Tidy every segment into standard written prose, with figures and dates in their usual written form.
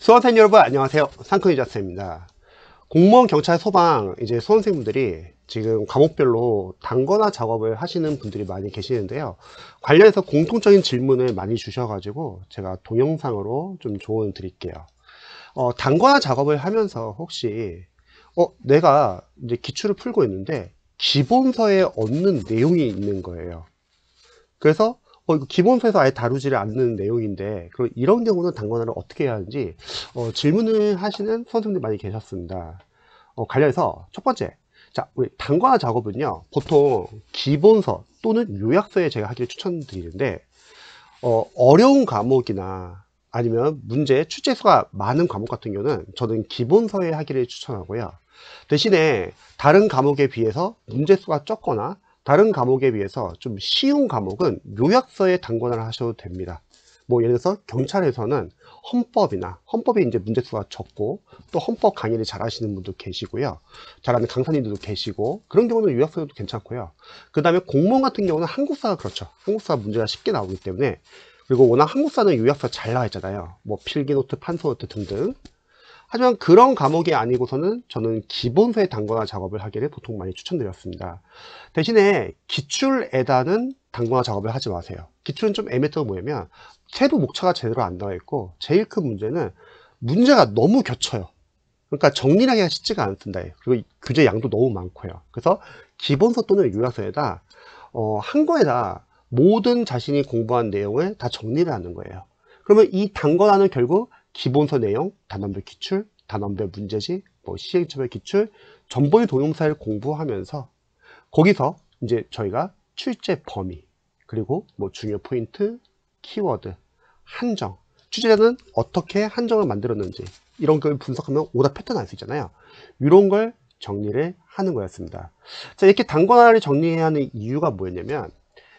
수험생 여러분 안녕하세요. 상큼이자스입니다. 공무원, 경찰, 소방 이제 수험생분들이 지금 과목별로 단권화 작업을 하시는 분들이 많이 계시는데요. 관련해서 공통적인 질문을 많이 주셔가지고 제가 동영상으로 좀 조언을 드릴게요. 단권화 작업을 하면서 혹시 내가 이제 기출을 풀고 있는데 기본서에 없는 내용이 있는 거예요. 그래서 이거 기본서에서 아예 다루지를 않는 내용인데 그럼 이런 경우는 단권화를 어떻게 해야 하는지 질문을 하시는 선생님들이 많이 계셨습니다. 관련해서 첫 번째, 자, 우리 단권화 작업은요 보통 기본서 또는 요약서에 제가 하기를 추천드리는데 어려운 과목이나 아니면 문제 출제수가 많은 과목 같은 경우는 저는 기본서에 하기를 추천하고요. 대신에 다른 과목에 비해서 문제수가 적거나 다른 과목에 비해서 좀 쉬운 과목은 요약서에 단권화를 하셔도 됩니다. 뭐 예를 들어서 경찰에서는 헌법이 이제 문제수가 적고 또 헌법 강의를 잘 하시는 분도 계시고요. 잘하는 강사님들도 계시고 그런 경우는 요약서도 괜찮고요. 그 다음에 공무원 같은 경우는 한국사가 그렇죠. 한국사가 문제가 쉽게 나오기 때문에 그리고 워낙 한국사는 요약서 잘 나와 있잖아요. 뭐 필기노트, 판서노트 등등. 하지만 그런 과목이 아니고서는 저는 기본서의 단권화 작업을 하기를 보통 많이 추천드렸습니다. 대신에 기출에다는 단권화 작업을 하지 마세요. 기출은 좀 애매했던 게 뭐냐면 세부 목차가 제대로 안 나와 있고 제일 큰 문제는 문제가 너무 겹쳐요. 그러니까 정리를 하기가 쉽지가 않습니다. 그리고 교재 양도 너무 많고요. 그래서 기본서 또는 요약서에다 한 거에다 모든 자신이 공부한 내용을 다 정리를 하는 거예요. 그러면 이 단권화는 결국 기본서 내용, 단원별 기출, 단원별 문제집, 뭐 시행처별 기출, 전번의 동영상을 공부하면서 거기서 이제 저희가 출제 범위, 그리고 뭐 중요 포인트, 키워드, 한정, 취재자는 어떻게 한정을 만들었는지 이런 걸 분석하면 오답 패턴 알 수 있잖아요. 이런 걸 정리를 하는 거였습니다. 자, 이렇게 단권화를 정리해야 하는 이유가 뭐였냐면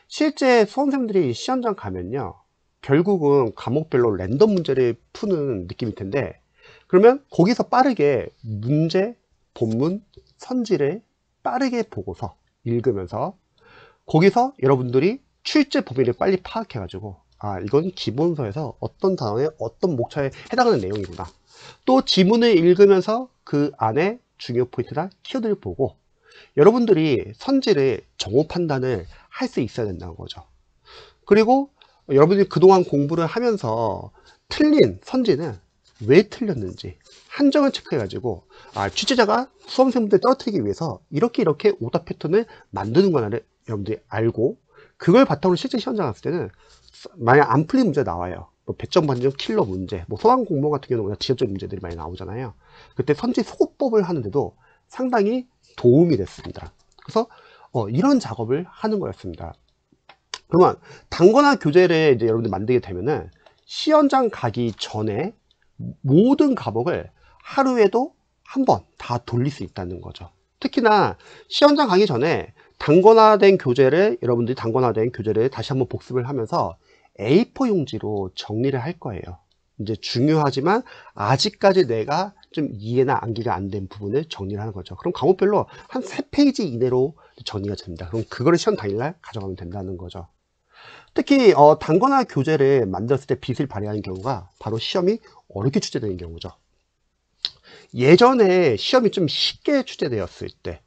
실제 수험생들이 시험장 가면요 결국은 과목별로 랜덤 문제를 푸는 느낌일 텐데 그러면 거기서 빠르게 문제, 본문, 선지를 빠르게 보고서 읽으면서 거기서 여러분들이 출제 범위를 빨리 파악해 가지고 아 이건 기본서에서 어떤 단어에 어떤 목차에 해당하는 내용이구나 또 지문을 읽으면서 그 안에 중요 포인트나 키워드를 보고 여러분들이 선지를 정오 판단을 할 수 있어야 된다는 거죠. 그리고 여러분들이 그동안 공부를 하면서 틀린 선지는 왜 틀렸는지 한정을 체크해 가지고 아 취재자가 수험생분들 떨어뜨리기 위해서 이렇게 오답 패턴을 만드는구나를 여러분들이 알고 그걸 바탕으로 실제 시험장 갔을 때는 만약 안 풀린 문제 나와요. 뭐 배점 반점 킬러 문제, 뭐 소방 공무원 같은 경우는 지역적 문제들이 많이 나오잖아요. 그때 선지 소급법을 하는데도 상당히 도움이 됐습니다. 그래서 이런 작업을 하는 거였습니다. 그러면 단권화 교재를 이제 여러분들 만들게 되면은 시험장 가기 전에 모든 과목을 하루에도 한 번 다 돌릴 수 있다는 거죠. 특히나 시험장 가기 전에 단권화된 교재를 여러분들이 단권화된 교재를 다시 한번 복습을 하면서 A4 용지로 정리를 할 거예요. 이제 중요하지만 아직까지 내가 좀 이해나 암기가 안 된 부분을 정리를 하는 거죠. 그럼 과목별로 한 3페이지 이내로 정리가 됩니다. 그럼 그거를 시험 당일날 가져가면 된다는 거죠. 특히 단권화 교재를 만들었을 때 빚을 발휘하는 경우가 바로 시험이 어렵게 출제되는 경우죠. 예전에 시험이 좀 쉽게 출제되었을 때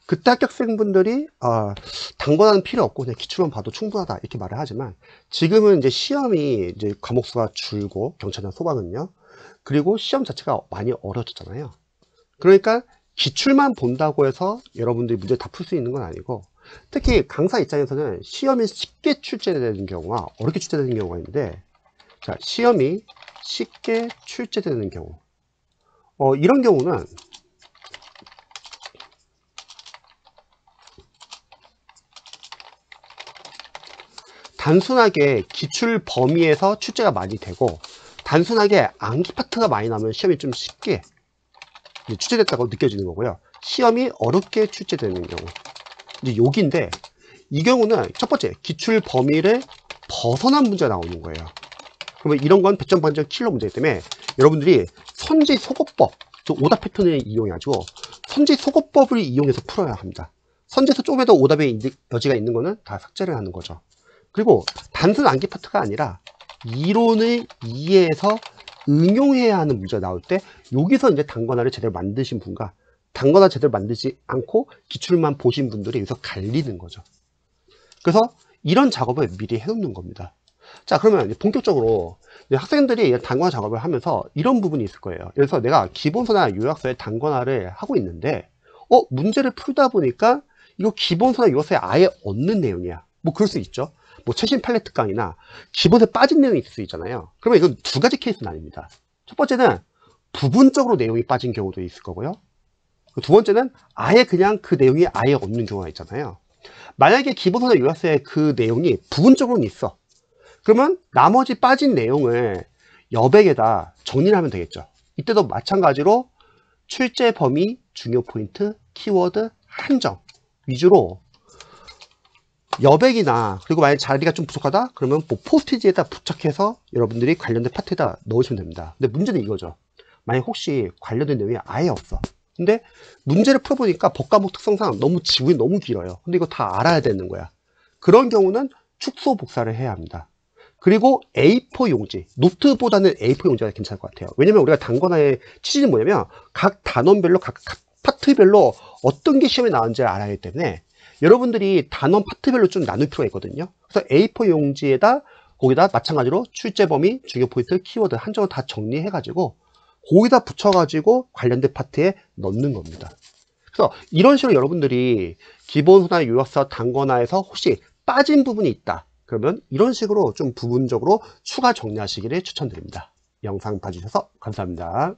그때 합격생분들이 단권화는 필요 없고 그냥 기출만 봐도 충분하다 이렇게 말을 하지만 지금은 이제 시험이 이제 과목 수가 줄고 경찰이나 소방은요. 그리고 시험 자체가 많이 어려워졌잖아요. 그러니까 기출만 본다고 해서 여러분들이 문제를 다 풀 수 있는 건 아니고 특히 강사 입장에서는 시험이 쉽게 출제되는 경우와 어렵게 출제되는 경우가 있는데 자, 시험이 쉽게 출제되는 경우 이런 경우는 단순하게 기출 범위에서 출제가 많이 되고 단순하게 암기 파트가 많이 나면 시험이 좀 쉽게 출제됐다고 느껴지는 거고요. 시험이 어렵게 출제되는 경우 이제 여기인데 이 경우는 첫 번째 기출 범위를 벗어난 문제가 나오는 거예요. 그러면 이런 건 배점 반점 킬러 문제이기 때문에 여러분들이 선지 소거법 오답 패턴을 이용해가지고 선지 소거법을 이용해서 풀어야 합니다. 선지에서 조금이라도 오답의 여지가 있는 거는 다 삭제를 하는 거죠. 그리고 단순 암기 파트가 아니라 이론을 이해해서 응용해야 하는 문제가 나올 때 여기서 이제 단권화를 제대로 만드신 분과 단권화 제대로 만들지 않고 기출만 보신 분들이 여기서 갈리는 거죠. 그래서 이런 작업을 미리 해놓는 겁니다. 자, 그러면 이제 본격적으로 이제 학생들이 단권화 작업을 하면서 이런 부분이 있을 거예요. 그래서 내가 기본서나 요약서에 단권화를 하고 있는데 문제를 풀다 보니까 이거 기본서나 요약서에 아예 없는 내용이야. 뭐 그럴 수 있죠. 뭐 최신 팔레트 강의나 기본에 빠진 내용이 있을 수 있잖아요. 그러면 이건 두 가지 케이스는 아닙니다. 첫 번째는 부분적으로 내용이 빠진 경우도 있을 거고요. 두 번째는 아예 그냥 그 내용이 아예 없는 경우가 있잖아요. 만약에 기본서나 요약서에 그 내용이 부분적으로는 있어. 그러면 나머지 빠진 내용을 여백에다 정리를 하면 되겠죠. 이때도 마찬가지로 출제 범위, 중요 포인트, 키워드, 한정 위주로 여백이나 그리고 만약 자리가 좀 부족하다 그러면 뭐 포스트잇에다 부착해서 여러분들이 관련된 파트에다 넣으시면 됩니다. 근데 문제는 이거죠. 만약 혹시 관련된 내용이 아예 없어. 근데 문제를 풀어보니까 법과목 특성상 너무 지문이 너무 길어요. 근데 이거 다 알아야 되는 거야. 그런 경우는 축소 복사를 해야 합니다. 그리고 A4 용지, 노트보다는 A4 용지가 괜찮을 것 같아요. 왜냐면 우리가 단권화의 취지는 뭐냐면 각 단원별로 각 파트별로 어떤 게 시험에 나왔는지 알아야 하기 때문에 여러분들이 단원 파트별로 좀 나눌 필요가 있거든요. 그래서 A4 용지에다 거기다 마찬가지로 출제 범위, 중요 포인트, 키워드 한정을 다 정리해 가지고 거기다 붙여 가지고 관련된 파트에 넣는 겁니다. 그래서 이런 식으로 여러분들이 기본서나 요약서 단권화에서 혹시 빠진 부분이 있다 그러면 이런 식으로 좀 부분적으로 추가 정리하시기를 추천드립니다. 영상 봐주셔서 감사합니다.